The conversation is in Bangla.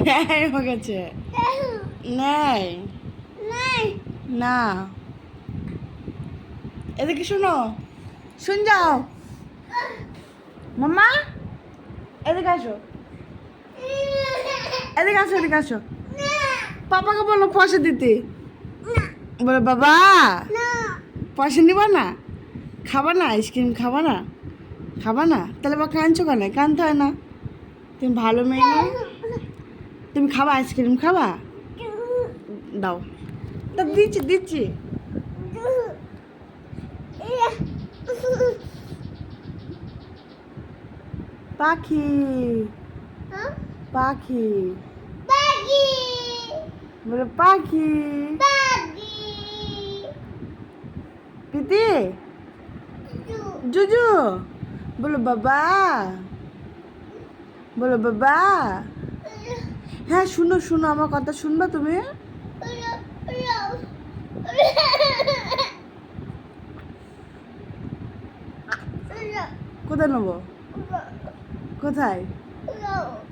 নেয় আমার কাছে নেয় না। এদিকে শোনো, শুন যাও মাম্মা, এদিকে আসো, এদিকে আসো, এদিকে আসো। পাপাকে বলো পয়সা দিতে। বলো বাবা পয়সা নিবা না, খাবা না, আইসক্রিম খাবা না, খাবা না, তাহলে বা কাঁদছো কেন? কাঁদতে হয় না, তুমি ভালো মেয়ে না। তুমি খাবা, আইসক্রিম খাবা? দাও, তা দিচ্ছি দিচ্ছি। পাখি পাখি বলে পাখি। পিতি জুজু বলো বাবা, বলো বাবা। হ্যাঁ শুনো শুনো, আমার কথা শুনবা তুমি? কোথায় নেবো? কোথায়?